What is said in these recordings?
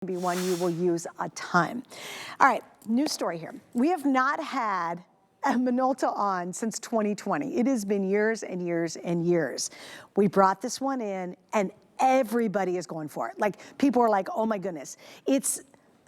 Be one you will use a ton. All right, new story here. We have not had a Minolta on since 2020. It has been years and years and years. We brought this one in and everybody is going for it. Like, people are like, oh my goodness. It's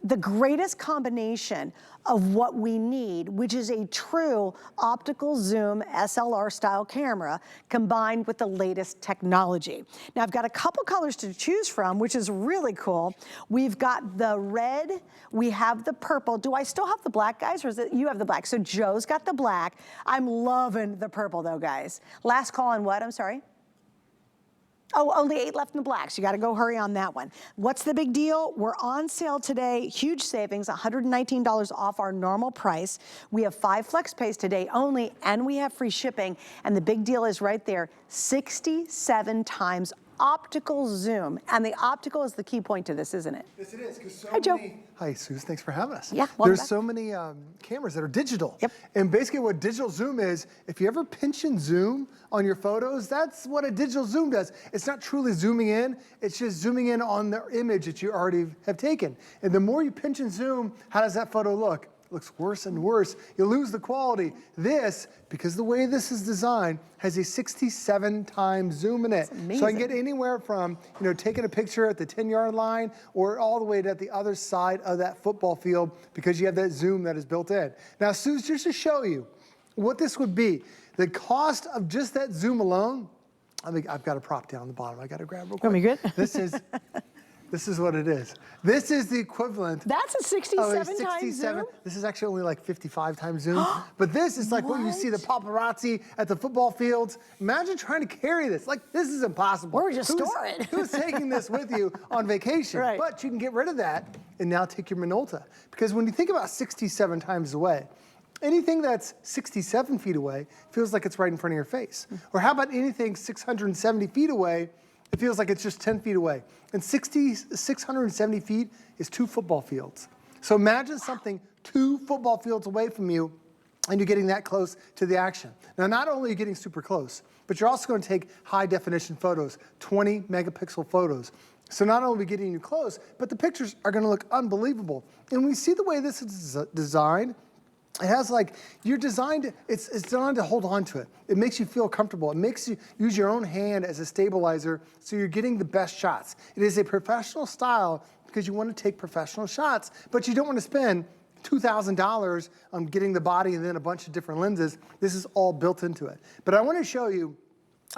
the greatest combination of what we need, which is a true optical zoom SLR style camera combined with the latest technology. Now, I've got a couple colors to choose from, which is really cool. We've got the red, we have the purple. Do I still have the black, guys, or is it you have the black? So Joe's got the black. I'm loving the purple though, guys. Last call on what, I'm sorry? Oh, only 8 left in the black, so you gotta go hurry on that one. What's the big deal? We're on sale today, huge savings, $119 off our normal price. We have 5 flex pays today only, and we have free shipping. And the big deal is right there, 67 times optical zoom. And the optical is the key point to this, isn't it? Yes, it is. So Hi, Joe. Hi, Suze. Thanks for having us. Yeah, There's back. so many cameras that are digital. Yep. And basically what digital zoom is, if you ever pinch and zoom on your photos, that's what a digital zoom does. It's not truly zooming in, it's just zooming in on the image that you already have taken. And the more you pinch and zoom, how does that photo look? It looks worse and worse. You lose the quality. This, because the way this is designed, has a 67 times zoom in it. So I can get anywhere from, you know, taking a picture at the 10-yard line or all the way to the other side of that football field because you have that zoom that is built in. Now, Suze, just to show you what this would be, the cost of just that zoom alone, I've got a prop down the bottom. I got to grab real quick. Want me good? This is what it is. This is the equivalent. That's a 67 times zoom? This is actually only like 55 times zoom. But this is like what you see the paparazzi at the football fields. Imagine trying to carry this. Like, this is impossible. Or just store it. Who's taking this with you on vacation? Right. But you can get rid of that and now take your Minolta. Because when you think about 67 times away, anything that's 67 feet away feels like it's right in front of your face. Or how about anything 670 feet away, it feels like it's just 10 feet away. And 670 feet is 2 football fields. So imagine something 2 football fields away from you and you're getting that close to the action. Now, not only are you getting super close, but you're also going to take high definition photos, 20 megapixel photos. So not only are we getting you close, but the pictures are going to look unbelievable. And we see the way this is designed. It has like, you're designed, it's designed to hold on to it. It makes you feel comfortable. It makes you use your own hand as a stabilizer so you're getting the best shots. It is a professional style because you want to take professional shots, but you don't want to spend $2,000 on getting the body and then a bunch of different lenses. This is all built into it. But I want to show you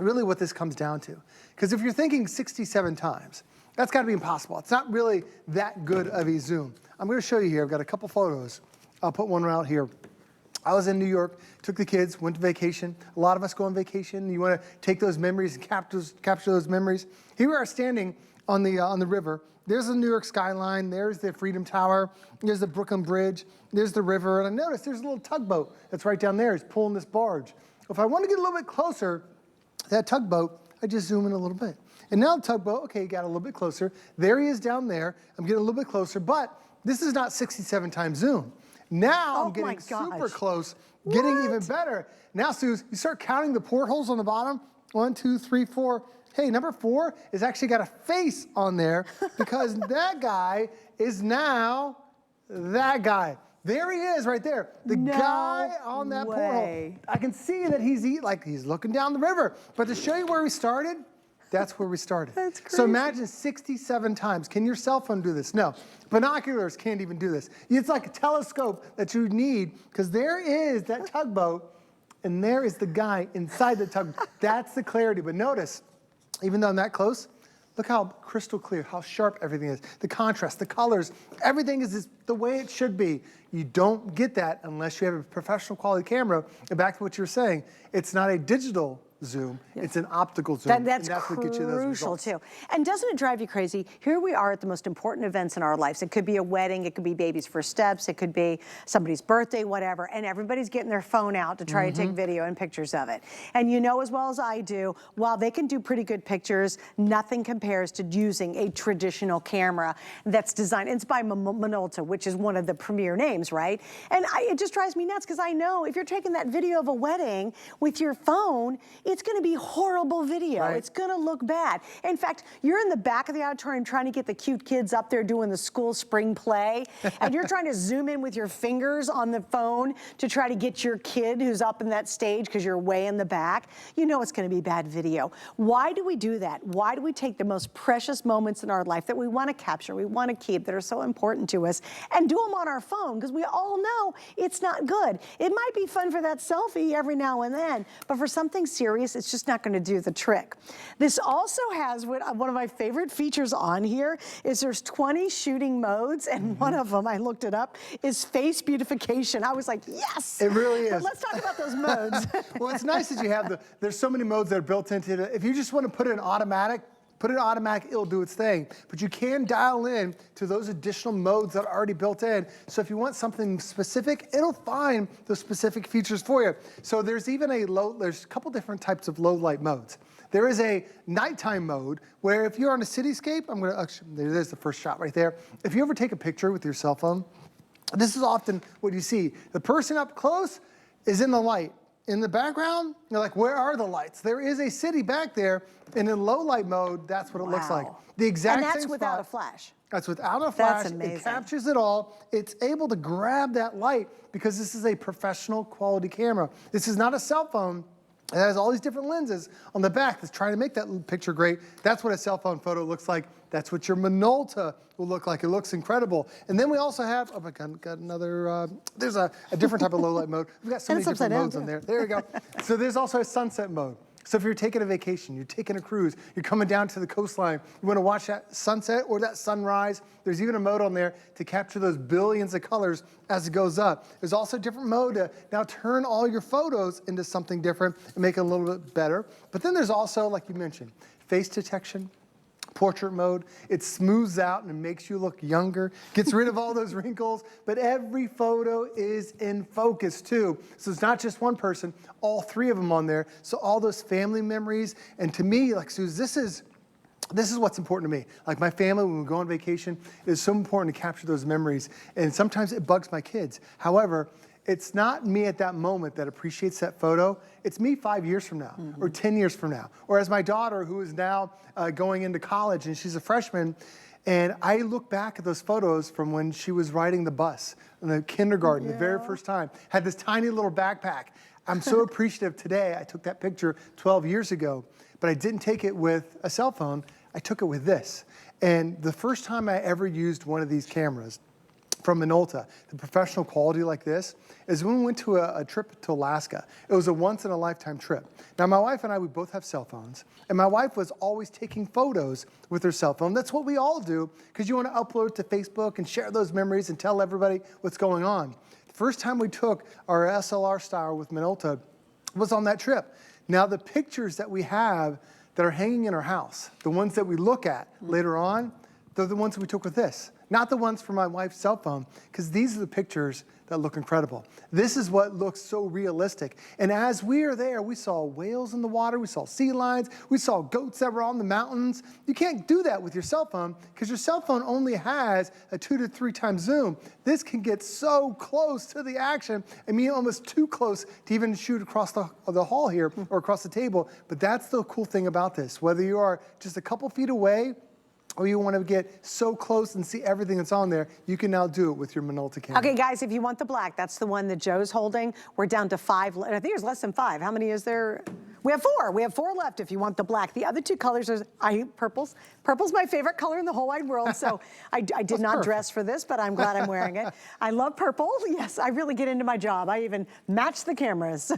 really what this comes down to. Because if you're thinking 67 times, that's got to be impossible. It's not really that good of a zoom. I'm going to show you here. I've got a couple photos. I'll put one out here. I was in New York, took the kids, went to vacation. A lot of us go on vacation. You want to take those memories and capture those memories. Here we are standing on the river. There's the New York skyline. There's the Freedom Tower. There's the Brooklyn Bridge. There's the river. And I noticed there's a little tugboat that's right down there. It's pulling this barge. If I want to get a little bit closer to that tugboat, I just zoom in a little bit. And now the tugboat, okay, got a little bit closer. There he is down there. I'm getting a little bit closer, but this is not 67 times zoom. Now I'm getting super close, getting even better. Now, Suze, you start counting the portholes on the bottom. 1, 2, 3, 4. Hey, number 4 is actually got a face on there because that guy is now that guy. There he is right there. The guy on that porthole. I can see that he's looking down the river. But to show you where we started, that's where we started. That's crazy. So imagine 67 times. Can your cell phone do this? No. Binoculars can't even do this. It's like a telescope that you need because there is that tugboat and there is the guy inside the tugboat. That's the clarity. But notice, even though I'm that close, look how crystal clear, how sharp everything is. The contrast, the colors, everything is the way it should be. You don't get that unless you have a professional quality camera. And back to what you were saying, it's not a digital zoom, it's an optical zoom. That's crucial too. And doesn't it drive you crazy? Here we are at the most important events in our lives. It could be a wedding, it could be baby's first steps, it could be somebody's birthday, whatever, and everybody's getting their phone out to try to take video and pictures of it. And you know as well as I do, while they can do pretty good pictures, nothing compares to using a traditional camera that's designed, it's by Minolta, which is one of the premier names, right? And it just drives me nuts because I know if you're taking that video of a wedding with your phone, it's gonna be horrible video. Right. It's gonna look bad. In fact, you're in the back of the auditorium trying to get the cute kids up there doing the school spring play, and you're trying to zoom in with your fingers on the phone to try to get your kid who's up in that stage because you're way in the back. You know it's gonna be bad video. Why do we do that? Why do we take the most precious moments in our life that we wanna capture, we wanna keep, that are so important to us, and do them on our phone? Because we all know it's not good. It might be fun for that selfie every now and then, but for something serious, it's just not gonna do the trick. This also has one of my favorite features on here is there's 20 shooting modes, and one of them, I looked it up, is face beautification. I was like, yes! It really is. But let's talk about those modes. Well, it's nice that you have there's so many modes that are built into it. If you just want to put it in automatic, it'll do its thing. But you can dial in to those additional modes that are already built in. So if you want something specific, it'll find those specific features for you. So there's even there's a couple different types of low light modes. There is a nighttime mode where if you're on a cityscape, there's the first shot right there. If you ever take a picture with your cell phone, this is often what you see. The person up close is in the light. In the background, you're like, where are the lights? There is a city back there, and in low light mode, that's what it looks like. The exact same And that's spot. without a flash. That's without a flash. That's amazing. It captures it all. It's able to grab that light because this is a professional quality camera. This is not a cell phone. It has all these different lenses on the back that's trying to make that picture great. That's what a cell phone photo looks like. That's what your Minolta will look like. It looks incredible. And then we also have, oh my God, got another, there's a different type of low light mode. We've got so many different modes on there. There we go. So there's also a sunset mode. So if you're taking a vacation, you're taking a cruise, you're coming down to the coastline, you want to watch that sunset or that sunrise, there's even a mode on there to capture those billions of colors as it goes up. There's also a different mode to now turn all your photos into something different and make it a little bit better. But then there's also, like you mentioned, face detection, portrait mode. It smooths out and makes you look younger, gets rid of all those wrinkles, but every photo is in focus too. So it's not just one person, all three of them on there. So all those family memories, and to me, like Suze, this is what's important to me. Like my family, when we go on vacation, it is so important to capture those memories. And sometimes it bugs my kids. However, it's not me at that moment that appreciates that photo. It's me 5 years from now, or 10 years from now. Or as my daughter, who is now going into college, and she's a freshman, and I look back at those photos from when she was riding the bus in the kindergarten, the very first time, had this tiny little backpack. I'm so appreciative today. I took that picture 12 years ago, but I didn't take it with a cell phone. I took it with this. And the first time I ever used one of these cameras from Minolta, the professional quality like this, is when we went to a trip to Alaska. It was a once-in-a-lifetime trip. Now, my wife and I, we both have cell phones, and my wife was always taking photos with her cell phone. That's what we all do, because you want to upload it to Facebook and share those memories and tell everybody what's going on. The first time we took our SLRstyle with Minolta was on that trip. Now, the pictures that we have that are hanging in our house, the ones that we look at later on, they're the ones that we took with this. Not the ones from my wife's cell phone, because these are the pictures that look incredible. This is what looks so realistic. And as we are there, we saw whales in the water, we saw sea lions, we saw goats that were on the mountains. You can't do that with your cell phone, because your cell phone only has a 2 to 3 times zoom. This can get so close to the action, I mean almost too close to even shoot across the hall here or across the table. But that's the cool thing about this. Whether you are just a couple feet away, or you want to get so close and see everything that's on there, you can now do it with your Minolta camera. Okay, guys, if you want the black, that's the one that Joe's holding. We're down to 5. I think there's less than 5. How many is there? We have 4. We have 4 left if you want the black. The other 2 colors are purples. Purple's my favorite color in the whole wide world, so I did not dress for this, but I'm glad I'm wearing it. I love purple. Yes, I really get into my job. I even match the cameras.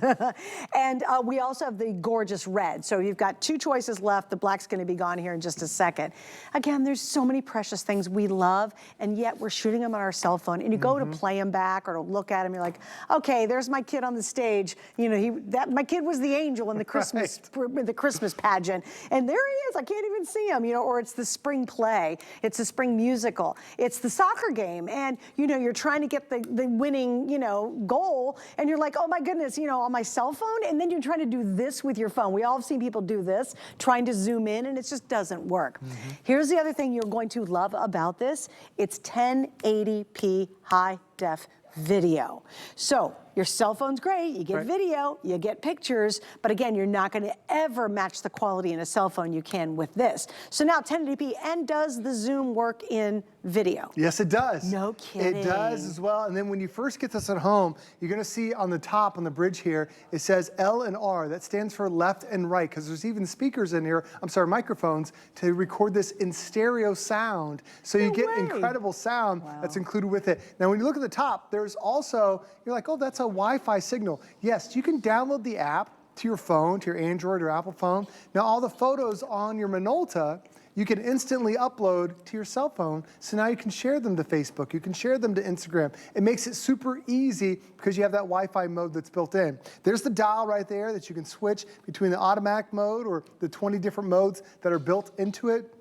And we also have the gorgeous red. So you've got 2 choices left. The black's going to be gone here in just a second. Again, there's so many precious things we love, and yet we're shooting them on our cell phone. And you go to play them back or to look at them, you're like, okay, there's my kid on the stage. You know, my kid was the angel in the Christmas pageant, and there he is. I can't even see him. You know, or it's the spring play, it's the spring musical, it's the soccer game, and you know, you're trying to get the winning, you know, goal, and you're like, oh my goodness, you know, on my cell phone, and then you're trying to do this with your phone. We all have seen people do this, trying to zoom in, and it just doesn't work. Here's the other thing you're going to love about this. It's 1080p high def video. So Your cell phone's great, you get video, you get pictures, but again, you're not gonna ever match the quality in a cell phone you can with this. So now 1080p, and does the zoom work in video? Yes, it does. No kidding. It does as well. And then when you first get this at home, you're gonna see on the top, on the bridge here, it says L and R. That stands for left and right, because there's even speakers in here, microphones, to record this in stereo sound. So you get incredible sound that's included with it. Now, when you look at the top, there's also, you're like, oh, that's a Wi-Fi signal. Yes, you can download the app to your phone, to your Android or Apple phone. Now, all the photos on your Minolta, you can instantly upload to your cell phone. So now you can share them to Facebook. You can share them to Instagram. It makes it super easy because you have that Wi-Fi mode that's built in. There's the dial right there that you can switch between the automatic mode or the 20 different modes that are built into it.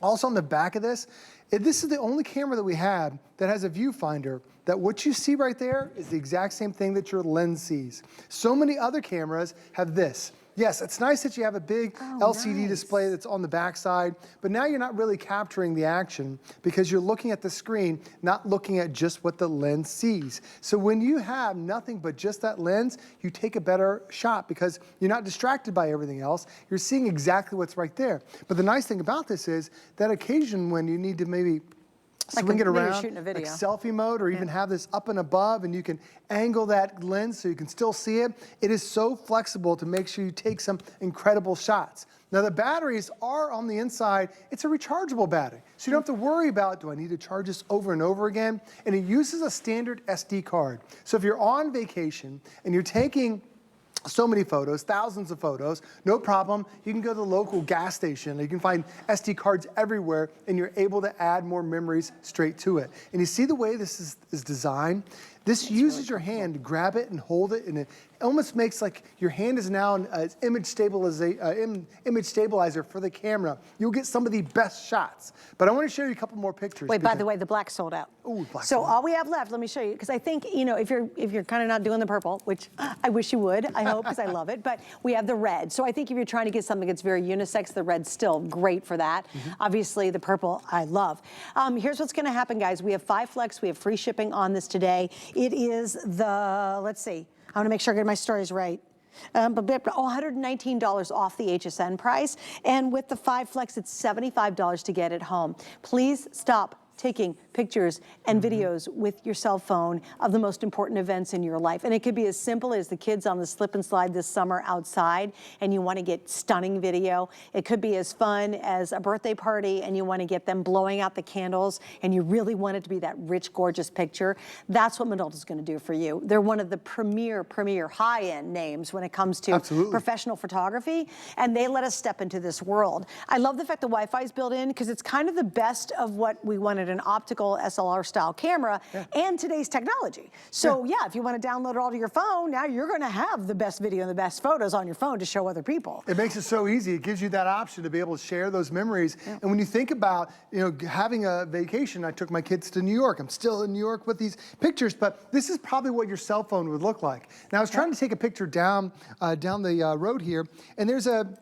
Also on the back of this, this is the only camera that we have that has a viewfinder that what you see right there is the exact same thing that your lens sees. So many other cameras have this. Yes, it's nice that you have a big LCD display that's on the backside, but now you're not really capturing the action because you're looking at the screen, not looking at just what the lens sees. So when you have nothing but just that lens, you take a better shot because you're not distracted by everything else. You're seeing exactly what's right there. But the nice thing about this is that occasion when you need to maybe swing it around, like selfie mode, or even have this up and above, and you can angle that lens so you can still see it. It is so flexible to make sure you take some incredible shots. Now the batteries are on the inside. It's a rechargeable battery, so you don't have to worry about, do I need to charge this over and over again? And it uses a standard SD card. So if you're on vacation and you're taking so many photos, thousands of photos, no problem. You can go to the local gas station. You can find SD cards everywhere, and you're able to add more memories straight to it. And you see the way this is designed? This uses your hand to grab it and hold it, and it almost makes like your hand is now an image stabilizer for the camera. You'll get some of the best shots. But I want to show you a couple more pictures. Wait, by the way, the black sold out. Ooh, black so all we have left, let me show you, because I think, you know, if you're kind of not doing the purple, which I wish you would, I hope, because I love it, but we have the red. So I think if you're trying to get something that's very unisex, the red's still great for that. Obviously, the purple I love. Here's what's going to happen, guys. We have 5 Flex. We have free shipping on this today. It is the, let's see, I want to make sure I get my stories right. $119 off the HSN price. And with the 5 Flex, it's $75 to get it home. Please stop taking pictures and videos with your cell phone of the most important events in your life. And it could be as simple as the kids on the slip and slide this summer outside and you want to get stunning video. It could be as fun as a birthday party and you want to get them blowing out the candles and you really want it to be that rich, gorgeous picture. That's what Minolta's going to do for you. They're one of the premier high-end names when it comes to professional photography, and they let us step into this world. I love the fact the Wi-Fi is built in because it's kind of the best of what we wanted, an optical SLR style camera and today's technology. So yeah, if you want to download it all to your phone, now you're going to have the best video and the best photos on your phone to show other people. It makes it so easy. It gives you that option to be able to share those memories. And when you think about, you know, having a vacation, I took my kids to New York. I'm still in New York with these pictures, but this is probably what your cell phone would look like. Now I was trying to take a picture down the road here, and there's a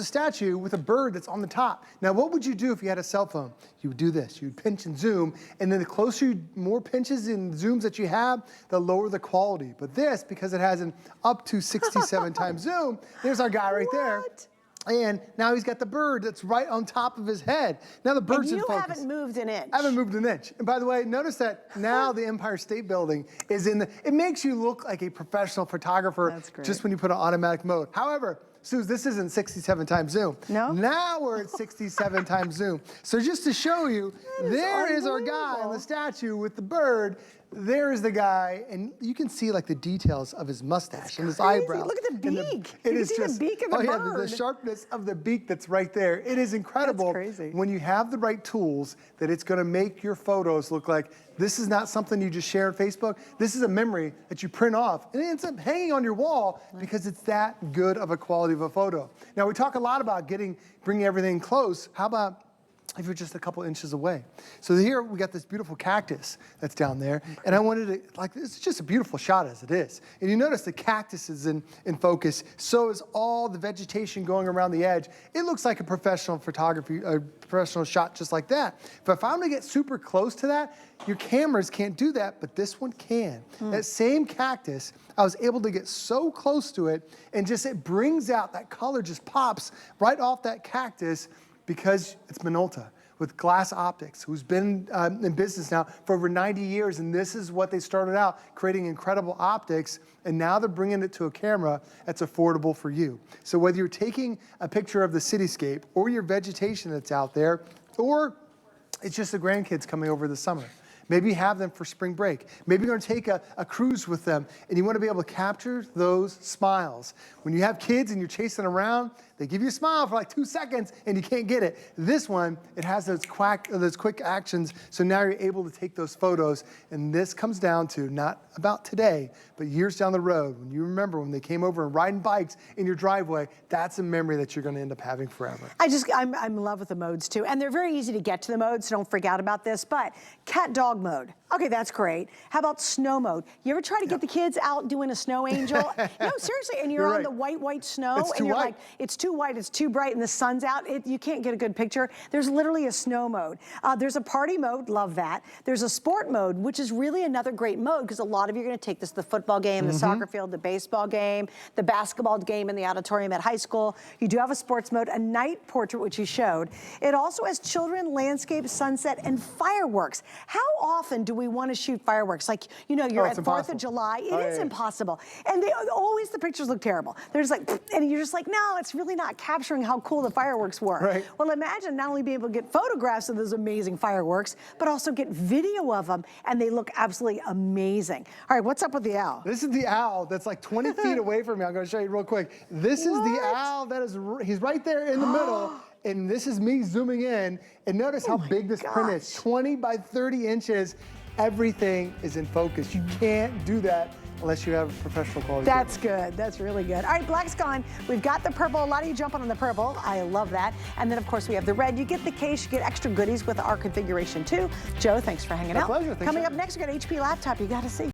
statue with a bird that's on the top. Now, what would you do if you had a cell phone? You would do this. You would pinch and zoom, and then the closer, more pinches and zooms that you have, the lower the quality. But this, because it has an up to 67 times zoom, there's our guy right there. And now he's got the bird that's right on top of his head. Now the bird's in focus. And you haven't moved an inch. I haven't moved an inch. And by the way, notice that now the Empire State Building is in the, it makes you look like a professional photographer just when you put on automatic mode. However, Suze, this isn't 67 times zoom. No? Now we're at 67 times zoom. So just to show you, there is our guy on the statue with the bird. There is the guy, and you can see like the details of his mustache and his eyebrows. Look at the beak. It you is can see the beak of the bird. The sharpness of the beak that's right there. It is incredible. That's crazy. When you have the right tools, that it's going to make your photos look like this is not something you just share on Facebook. This is a memory that you print off, and it ends up hanging on your wall because it's that good of a quality of a photo. Now we talk a lot about bringing everything close. How about if you're just a couple inches away. So here we got this beautiful cactus that's down there, and I wanted to, like, it's just a beautiful shot as it is. And you notice the cactus is in focus, so is all the vegetation going around the edge. It looks like a professional photography, a professional shot just like that. But if I'm gonna get super close to that, your cameras can't do that, but this one can. That same cactus, I was able to get so close to it, and just it brings out, that color just pops right off that cactus, because it's Minolta with glass optics, who's been in business now for over 90 years, and this is what they started out, creating incredible optics, and now they're bringing it to a camera that's affordable for you. So whether you're taking a picture of the cityscape, or your vegetation that's out there, or it's just the grandkids coming over the summer, maybe you have them for spring break. Maybe you're gonna take a cruise with them, and you wanna be able to capture those smiles. When you have kids and you're chasing around, they give you a smile for like 2 seconds and you can't get it. This one, it has those quick actions, so now you're able to take those photos, and this comes down to not about today, but years down the road, when you remember when they came over and riding bikes in your driveway, that's a memory that you're gonna end up having forever. I'm in love with the modes too, and they're very easy to get to the modes, so don't freak out about this, but cat dog mode, okay, that's great. How about snow mode? You ever try to get the kids out doing a snow angel? No, seriously, and you're on the white snow, and you're like, it's too white, it's too bright, and the sun's out, you can't get a good picture. There's literally a snow mode. There's a party mode, love that. There's a sport mode, which is really another great mode, because a lot of you are gonna take this to the football game, the soccer field, the baseball game, the basketball game in the auditorium at high school. You do have a sports mode, a night portrait, which you showed. It also has children, landscape, sunset, and fireworks. How often do we wanna shoot fireworks? Like, you know, you're at 4th of July, it is impossible. And always the pictures look terrible. They're just like, and you're just like, no, it's really not capturing how cool the fireworks were. Right. Well, imagine not only being able to get photographs of those amazing fireworks, but also get video of them, and they look absolutely amazing. All right, what's up with the owl? This is the owl that's like 20 feet away from me. I'm gonna show you real quick. This is the owl that is, he's right there in the middle, and this is me zooming in, and notice how big this print is, 20 by 30 inches. Everything is in focus. You can't do that unless you have professional quality. That's good, that's really good. All right, black's gone. We've got the purple, a lot of you jumping on the purple. I love that. And then of course we have the red. You get the case, you get extra goodies with our configuration too. Joe, thanks for hanging out. My pleasure. Coming up next, we got HP laptop you gotta see.